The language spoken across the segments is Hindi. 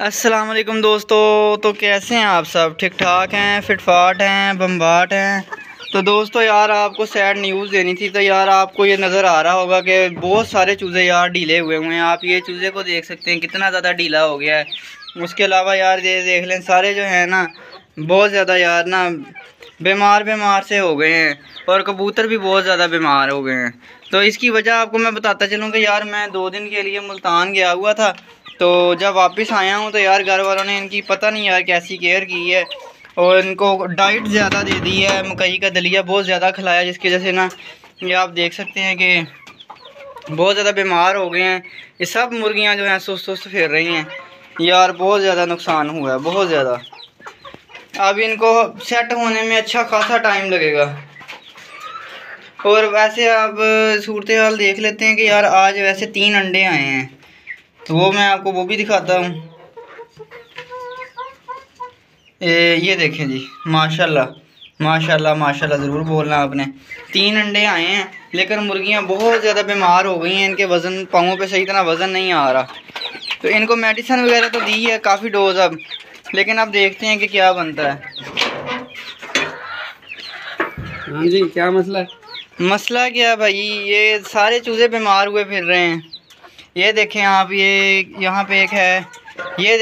अस्सलाम वालेकुम दोस्तों। तो कैसे हैं आप सब? ठीक ठाक हैं, फिटफाट हैं, बम्बाट हैं। तो दोस्तों यार आपको सैड न्यूज़ देनी थी। तो यार आपको ये नज़र आ रहा होगा कि बहुत सारे चूज़े यार ढीले हुए हैं। आप ये चूज़े को देख सकते हैं कितना ज़्यादा ढीला हो गया है। उसके अलावा यार ये देख लें सारे जो है ना बहुत ज़्यादा यार ना बीमार से हो गए हैं और कबूतर भी बहुत ज़्यादा बीमार हो गए हैं। तो इसकी वजह आपको मैं बताता चलूँ कि यार मैं 2 दिन के लिए मुल्तान गया हुआ था। तो जब वापस आया हूँ तो यार घर वालों ने इनकी पता नहीं यार कैसी केयर की है और इनको डाइट ज़्यादा दे दी है। मकई का दलिया बहुत ज़्यादा खिलाया जिसकी वजह से ना ये आप देख सकते हैं कि बहुत ज़्यादा बीमार हो गए हैं। ये सब मुर्गियाँ जो हैं सुस्त फिर रही हैं यार। बहुत ज़्यादा नुकसान हुआ है, बहुत ज़्यादा। अब इनको सेट होने में अच्छा खासा टाइम लगेगा। और वैसे अब सूरत हाल देख लेते हैं कि यार आज वैसे 3 अंडे आए हैं तो वो मैं आपको वो भी दिखाता हूँ। ये देखें जी, माशाल्लाह माशाल्लाह माशाल्लाह ज़रूर बोलना आपने। 3 अंडे आए हैं लेकिन मुर्गियाँ बहुत ज़्यादा बीमार हो गई हैं। इनके वज़न पाँवों पे सही तरह वज़न नहीं आ रहा। तो इनको मेडिसिन वगैरह तो दी है काफ़ी डोज अब, लेकिन अब देखते हैं कि क्या बनता है। हाँ जी, क्या मसला है? मसला क्या भाई, ये सारे चूज़े बीमार हुए फिर रहे हैं। ये देखें आप, ये यहाँ पे एक है, ये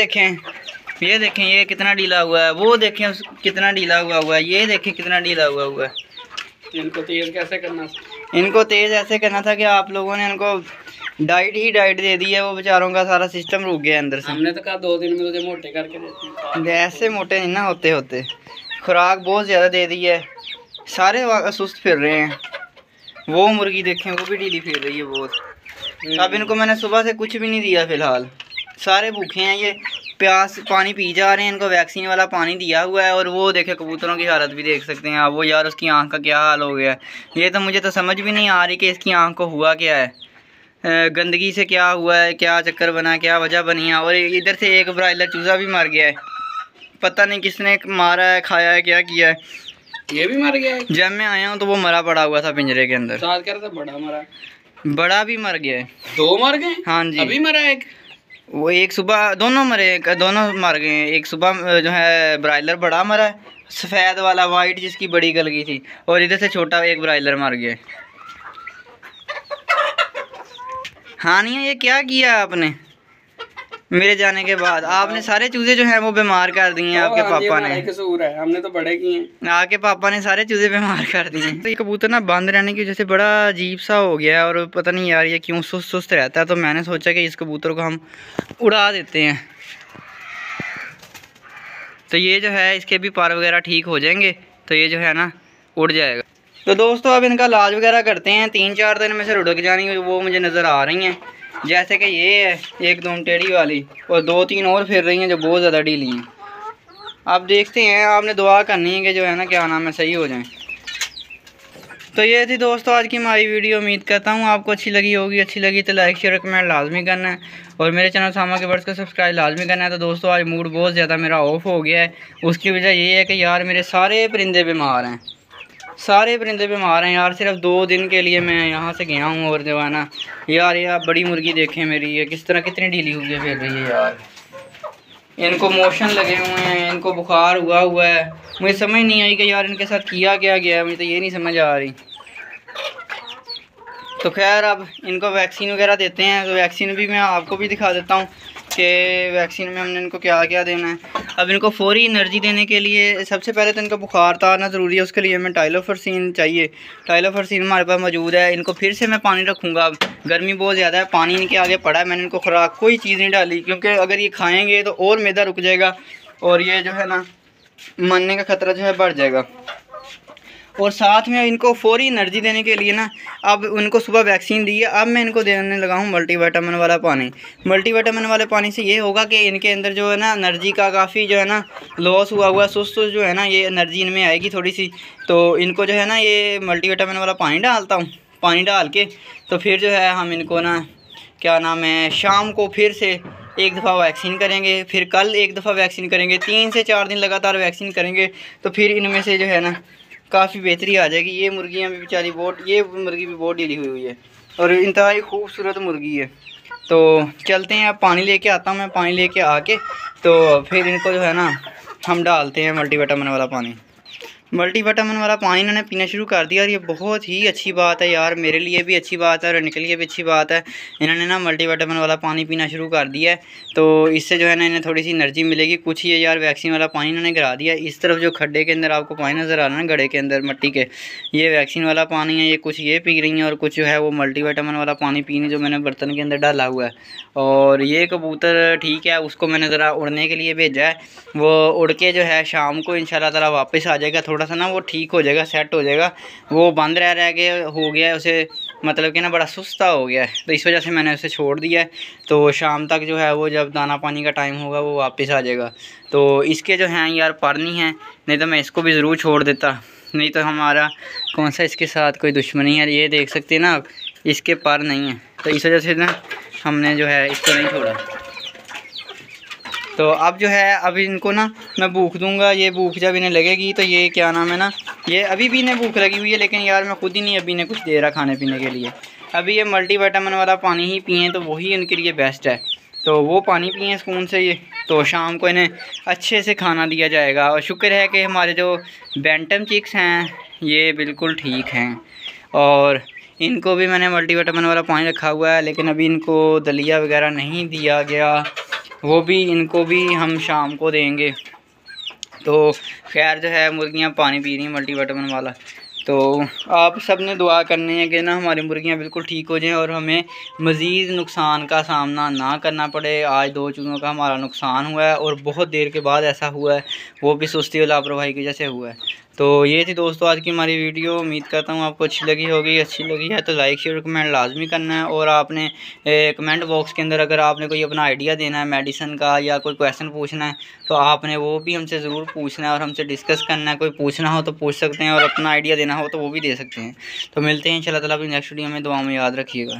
देखें ये कितना ढीला हुआ है। वो देखें कितना ढीला हुआ है। ये देखें कितना ढीला हुआ है। इनको तेज कैसे करना? इनको तेज़ ऐसे करना था कि आप लोगों ने इनको डाइट दे दी है। वो बेचारों का सारा सिस्टम रुक गया अंदर से। हमने तो कहा 2 दिन में तुझे मोटे करके देते हैं। ऐसे मोटे नहीं ना होते खुराक बहुत ज़्यादा दे दी है। सारे सुस्त फिर रहे हैं। वो मुर्गी देखें वो भी ढीली फिर रही है बहुत। अब इनको मैंने सुबह से कुछ भी नहीं दिया फ़िलहाल, सारे भूखे हैं। ये प्यास पानी पी जा रहे हैं। इनको वैक्सीन वाला पानी दिया हुआ है। और वो देखे कबूतरों की हालत भी देख सकते हैं आप। वो यार उसकी आँख का क्या हाल हो गया है। ये तो मुझे तो समझ भी नहीं आ रही कि इसकी आँख को हुआ क्या है। गंदगी से क्या हुआ है, क्या चक्कर बना, क्या वजह बनी है। और इधर से एक ब्रायलर चूज़ा भी मर गया है। पता नहीं किसने मारा है, खाया है, क्या किया है। ये भी मर गया है? जब मैं आया हूँ तो वो मरा पड़ा हुआ था पिंजरे के अंदर। साथ कह रहा था बड़ा मरा। बड़ा भी मर गया है। 2 मर गए? हाँ जी, अभी मरा एक? वो एक सुबह दोनों मर गए हैं। एक सुबह जो है ब्रायलर बड़ा मरा है, सफ़ेद वाला वाइट जिसकी बड़ी गल गई थी। और इधर से छोटा एक ब्रायलर मर गया। हाँ नहीं, ये क्या किया आपने मेरे जाने के बाद? आपने सारे चूजे जो हैं वो बीमार कर दिए हैं। आपके पापा ने कसूर है, हमने तो बड़े किए हैं। आपके पापा ने सारे चूजे बीमार कर दिए। तो ये कबूतर ना बंद रहने की वजह से बड़ा अजीब सा हो गया है और पता नहीं यार ये क्यों सुस्त रहता है। तो मैंने सोचा कि इस कबूतर को हम उड़ा देते हैं। तो ये जो है इसके भी पर वगैरह ठीक हो जाएंगे तो ये जो है ना उड़ जाएगा। तो दोस्तों अब इनका इलाज वगैरह करते हैं। 3-4 दिन में से रुड़क जानी वो मुझे नज़र आ रही हैं। जैसे कि ये है एक दम टेढ़ी वाली और 2-3 और फिर रही हैं जो बहुत ज़्यादा ढीली हैं। आप देखते हैं, आपने दुआ करनी है कि जो है ना क्या नाम है सही हो जाए। तो ये थी दोस्तों आज की हमारी वीडियो। उम्मीद करता हूँ आपको अच्छी लगी होगी। अच्छी लगी तो लाइक शेयर कमेंट लाजमी करना है और मेरे चैनल सामा के बर्ड्स को सब्सक्राइब लाजमी करना है। तो दोस्तों आज मूड बहुत ज़्यादा मेरा ऑफ हो गया है। उसकी वजह ये है कि यार मेरे सारे परिंदे बीमार हैं, सारे परिंदे बीमार हैं यार। सिर्फ 2 दिन के लिए मैं यहाँ से गया हूँ और जो है ना यार ये आप बड़ी मुर्गी देखें मेरी, ये किस तरह कितनी ढीली हुई है फिर रही है यार। इनको मोशन लगे हुए हैं, इनको बुखार हुआ है। मुझे समझ नहीं आई कि यार इनके साथ किया क्या गया है। मुझे तो ये नहीं समझ आ रही। तो खैर अब इनको वैक्सीन वगैरह देते हैं। तो वैक्सीन भी मैं आपको भी दिखा देता हूँ कि वैक्सीन में हमने इनको क्या क्या देना है। अब इनको फौरी एनर्जी देने के लिए सबसे पहले तो इनको बुखार उतारना ज़रूरी है। उसके लिए हमें टाइलोफर्सिन चाहिए। टाइलोफर्सिन हमारे पास मौजूद है। इनको फिर से मैं पानी रखूँगा। अब गर्मी बहुत ज़्यादा है, पानी इनके आगे पड़ा है। मैंने इनको खुराक कोई चीज़ नहीं डाली क्योंकि अगर ये खाएँगे तो और मैदा रुक जाएगा और ये जो है ना मरने का ख़तरा जो है बढ़ जाएगा। और साथ में इनको फौरी एनर्जी देने के लिए ना अब उनको सुबह वैक्सीन दी है। अब मैं इनको देने लगा हूँ मल्टीविटामिन वाला पानी। मल्टीविटामिन वाले पानी से ये होगा कि इनके अंदर जो है ना एनर्जी का काफ़ी जो है ना लॉस हुआ सुस्त जो है ना ये एनर्जी इनमें आएगी थोड़ी सी। तो इनको जो है ना ये मल्टीविटामिन वाला पानी डालता हूँ। पानी डाल के तो फिर जो है हम इनको ना क्या नाम है शाम को फिर से एक दफ़ा वैक्सीन करेंगे। फिर कल एक दफ़ा वैक्सीन करेंगे। 3 से 4 दिन लगातार वैक्सीन करेंगे तो फिर इनमें से जो है ना काफ़ी बेहतरी आ जाएगी। ये मुर्गियाँ भी बेचारी ये मुर्गी भी बहुत ढीली हुई है और इंतहाई खूबसूरत मुर्गी है। तो चलते हैं, अब पानी लेके आता हूँ मैं। पानी लेके आके तो फिर इनको जो है ना हम डालते हैं मल्टीविटामिन वाला पानी। मल्टीविटामिन वाला पानी इन्होंने पीना शुरू कर दिया और ये बहुत ही अच्छी बात है यार, मेरे लिए भी अच्छी बात है और इनके लिए भी अच्छी बात है। इन्होंने ना मल्टीविटामिन वाला पानी पीना शुरू कर दिया है, तो इससे जो है ना इन्हें थोड़ी सी एनर्जी मिलेगी। कुछ ये यार वैक्सीन वाला पानी इन्होंने गिरा दिया। इस तरफ जो खड्डे के अंदर आपको पानी नज़र आ रहा है ना, गड्ढे के अंदर मिट्टी के, ये वैक्सीन वाला पानी है। ये कुछ ये पी रही हैं और कुछ जो है वो मल्टीविटामिन वाला पानी पीने जो मैंने बर्तन के अंदर डाला हुआ है। और ये कबूतर ठीक है, उसको मैंने ज़रा उड़ने के लिए भेजा है। वो उड़ के जो है शाम को इंशाल्लाह ताला वापस आ जाएगा। थोड़ा सा ना वो ठीक हो जाएगा, सेट हो जाएगा। वो बंद रह के हो गया है उसे, मतलब कि ना बड़ा सुस्ता हो गया है, तो इस वजह से मैंने उसे छोड़ दिया है। तो शाम तक जो है वो जब दाना पानी का टाइम होगा वो वापस आ जाएगा। तो इसके जो हैं यार पर नहीं है, नहीं तो मैं इसको भी ज़रूर छोड़ देता, नहीं तो हमारा कौन सा इसके साथ कोई दुश्मनी है। ये देख सकते हैं ना आप, इसके पर नहीं है, तो इस वजह से ना हमने जो है इसको नहीं छोड़ा। तो अब जो है अभी इनको ना मैं भूख दूंगा। ये भूख जब इन्हें लगेगी तो ये क्या नाम है ना, ये अभी भी इन्हें भूख लगी हुई है, लेकिन यार मैं खुद ही नहीं अभी इन्हें कुछ दे रहा खाने पीने के लिए। अभी ये मल्टीविटामिन वाला पानी ही पिए तो वही इनके लिए बेस्ट है। तो वो पानी पिए सुकून से ये, तो शाम को इन्हें अच्छे से खाना दिया जाएगा। और शुक्र है कि हमारे जो बैंटम चिक्स हैं ये बिल्कुल ठीक हैं, और इनको भी मैंने मल्टीविटामिन वाला पानी रखा हुआ है, लेकिन अभी इनको दलिया वगैरह नहीं दिया गया, वो भी इनको भी हम शाम को देंगे। तो खैर जो है मुर्गियां पानी पी रही हैं मल्टीविटामिन वाला। तो आप सब ने दुआ करनी है कि ना हमारी मुर्गियां बिल्कुल ठीक हो जाएं और हमें मज़ीद नुकसान का सामना ना करना पड़े। आज 2 चूज़ों का हमारा नुकसान हुआ है और बहुत देर के बाद ऐसा हुआ है, वो भी सुस्ती और लापरवाही की वजह से हुआ है। तो ये थी दोस्तों आज की हमारी वीडियो। उम्मीद करता हूँ आपको अच्छी लगी होगी। अच्छी लगी है तो लाइक शेयर कमेंट लाजमी करना है। और आपने कमेंट बॉक्स के अंदर अगर आपने कोई अपना आइडिया देना है मेडिसिन का या कोई क्वेश्चन पूछना है तो आपने वो भी हमसे ज़रूर पूछना है और हमसे डिस्कस करना है। कोई पूछना हो तो पूछ सकते हैं और अपना आइडिया देना हो तो वो भी दे सकते हैं। तो मिलते हैं इंशाल्लाह ताला अपनी नेक्स्ट वीडियो में। दुआ में याद रखिएगा।